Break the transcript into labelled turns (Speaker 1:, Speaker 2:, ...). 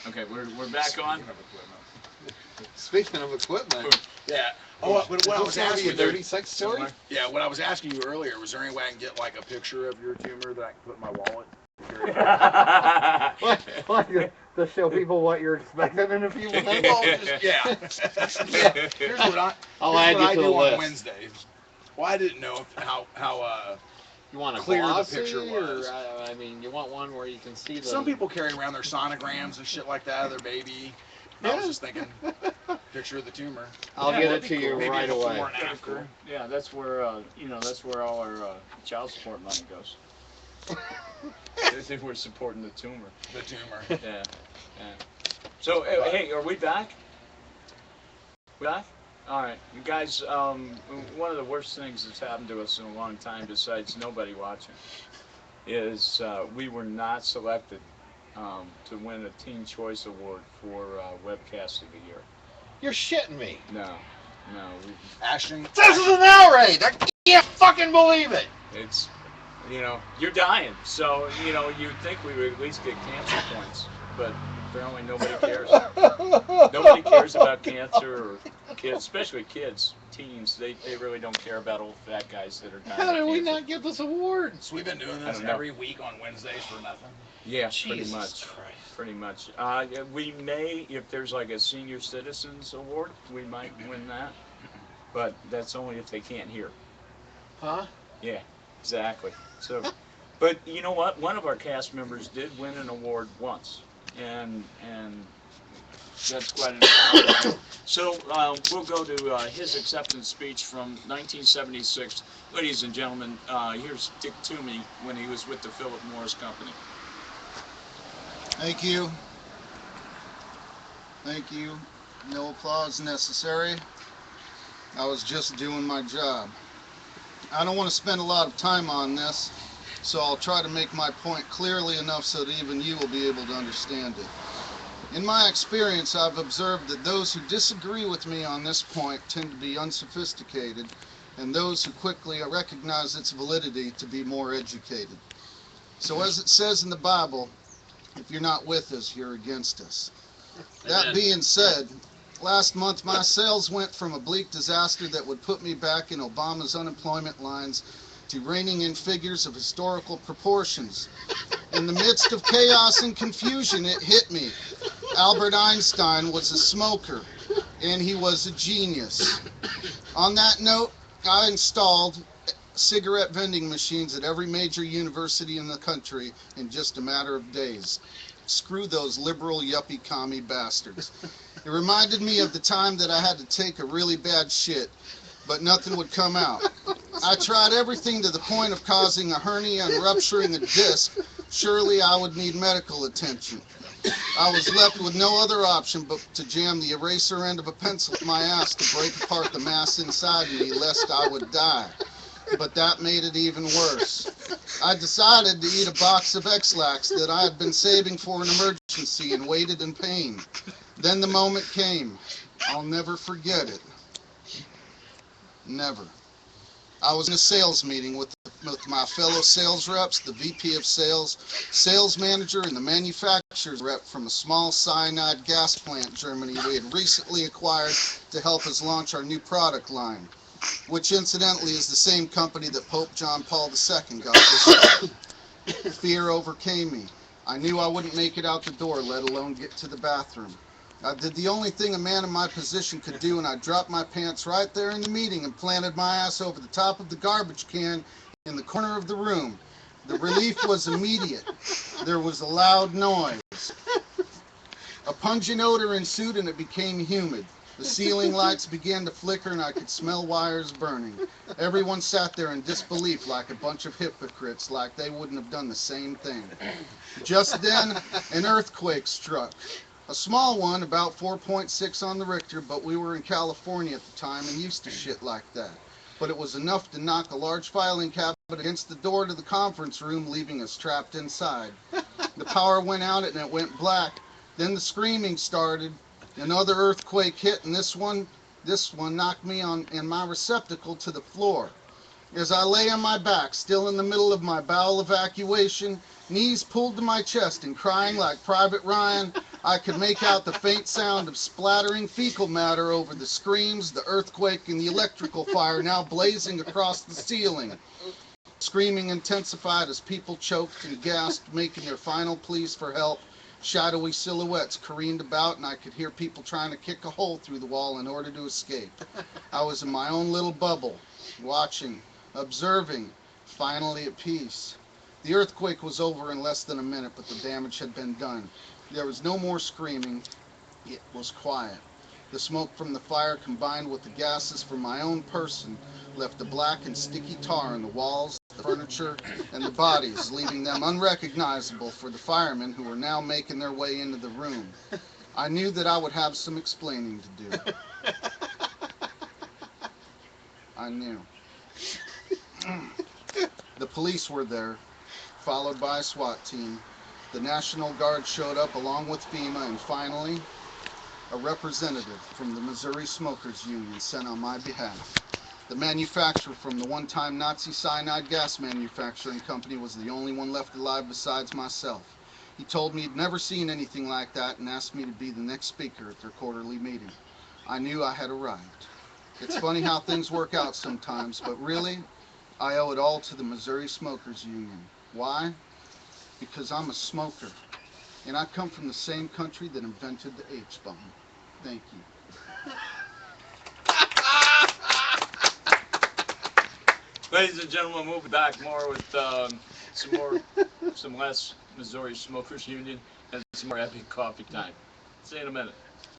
Speaker 1: Okay, we're back on.
Speaker 2: Speaking of equipment.
Speaker 3: Yeah. Oh, but what I was asking
Speaker 2: you, a dirty sex story?
Speaker 3: Yeah, what I was asking you earlier, was there any way I can get like a picture of your tumor that I can put in my wallet?
Speaker 2: Like to show people what you're expecting in a few months?
Speaker 3: Well, just, yeah. Here's what I do on Wednesdays. Well, I didn't know how
Speaker 2: You want a
Speaker 3: clear the
Speaker 2: glossy,
Speaker 3: picture was.
Speaker 2: or I mean, you want one where you can see the.
Speaker 3: Some people carry around their sonograms and shit like that of their baby. I was just thinking, picture of the tumor.
Speaker 2: I'll get it to
Speaker 1: cool.
Speaker 2: you
Speaker 3: Maybe
Speaker 2: right
Speaker 3: before
Speaker 2: away.
Speaker 3: and after.
Speaker 1: Yeah, that's where that's where all our child support money goes. We're supporting the tumor.
Speaker 3: The tumor.
Speaker 1: Yeah. So hey, are we back? We back? All right, you guys. One of the worst things that's happened to us in a long time, besides nobody watching, is we were not selected to win a Teen Choice Award for Webcast of the Year.
Speaker 2: You're shitting me.
Speaker 1: No.
Speaker 3: Ashton.
Speaker 2: This is an outrage! I can't fucking believe it!
Speaker 1: It's, you're dying. So, you'd think we would at least get cancer points, but apparently nobody cares. Nobody cares about cancer or kids, especially kids, teens. They really don't care about old fat guys that are dying.
Speaker 2: How did
Speaker 1: of
Speaker 2: we
Speaker 1: cancer.
Speaker 2: not get this award?
Speaker 3: So we've been doing this every week on Wednesdays for nothing.
Speaker 1: Yeah,
Speaker 2: Jesus
Speaker 1: pretty much.
Speaker 2: Christ.
Speaker 1: Pretty much. We may, if there's like a senior citizens award, we might win that. But that's only if they can't hear.
Speaker 2: Huh?
Speaker 1: Yeah, exactly. So, but you know what? One of our cast members did win an award once, and that's quite an accomplishment. So we'll go to his acceptance speech from 1976. Ladies and gentlemen, here's Dick Toomy when he was with the Philip Morris Company.
Speaker 4: Thank you. Thank you. No applause necessary. I was just doing my job. I don't want to spend a lot of time on this, so I'll try to make my point clearly enough so that even you will be able to understand it. In my experience, I've observed that those who disagree with me on this point tend to be unsophisticated, and those who quickly recognize its validity to be more educated. So as it says in the Bible, if you're not with us, you're against us. That being said, last month my sales went from a bleak disaster that would put me back in Obama's unemployment lines to reining in figures of historical proportions. In the midst of chaos and confusion, it hit me. Albert Einstein was a smoker, and he was a genius. On that note, I installed cigarette vending machines at every major university in the country in just a matter of days. Screw those liberal yuppie commie bastards. It reminded me of the time that I had to take a really bad shit, but nothing would come out. I tried everything to the point of causing a hernia and rupturing a disc. Surely I would need medical attention. I was left with no other option but to jam the eraser end of a pencil in my ass to break apart the mass inside me, lest I would die. But that made it even worse. I decided to eat a box of X-Lax that I had been saving for an emergency and waited in pain. Then the moment came. I'll never forget it. Never. I was in a sales meeting with my fellow sales reps, the VP of sales, sales manager, and the manufacturer's rep from a small cyanide gas plant in Germany we had recently acquired to help us launch our new product line, which incidentally is the same company that Pope John Paul II got this year. Fear overcame me. I knew I wouldn't make it out the door, let alone get to the bathroom. I did the only thing a man in my position could do, and I dropped my pants right there in the meeting and planted my ass over the top of the garbage can in the corner of the room. The relief was immediate. There was a loud noise. A pungent odor ensued and it became humid. The ceiling lights began to flicker and I could smell wires burning. Everyone sat there in disbelief like a bunch of hypocrites, like they wouldn't have done the same thing. Just then, an earthquake struck. A small one, about 4.6 on the Richter, but we were in California at the time and used to shit like that. But it was enough to knock a large filing cabinet against the door to the conference room, leaving us trapped inside. The power went out and it went black. Then the screaming started. Another earthquake hit, and this one knocked me in my receptacle to the floor. As I lay on my back, still in the middle of my bowel evacuation, knees pulled to my chest and crying like Private Ryan, I could make out the faint sound of splattering fecal matter over the screams, the earthquake, and the electrical fire now blazing across the ceiling. Screaming intensified as people choked and gasped, making their final pleas for help. Shadowy silhouettes careened about, and I could hear people trying to kick a hole through the wall in order to escape. I was in my own little bubble, watching, observing, finally at peace. The earthquake was over in less than a minute, but the damage had been done. There was no more screaming. It was quiet. The smoke from the fire combined with the gases from my own person left a black and sticky tar on the walls, the furniture, and the bodies, leaving them unrecognizable for the firemen who were now making their way into the room. I knew that I would have some explaining to do. I knew. The police were there, followed by a SWAT team. The National Guard showed up along with FEMA, and finally, a representative from the Missouri Smokers Union sent on my behalf. The manufacturer from the one-time Nazi cyanide gas manufacturing company was the only one left alive besides myself. He told me he'd never seen anything like that and asked me to be the next speaker at their quarterly meeting. I knew I had arrived. It's funny how things work out sometimes, but really, I owe it all to the Missouri Smokers Union. Why? Because I'm a smoker, and I come from the same country that invented the H-bomb. Thank you.
Speaker 1: Ladies and gentlemen, we'll be back more with some less Missouri Smokers Union and some more epic coffee time. See you in a minute.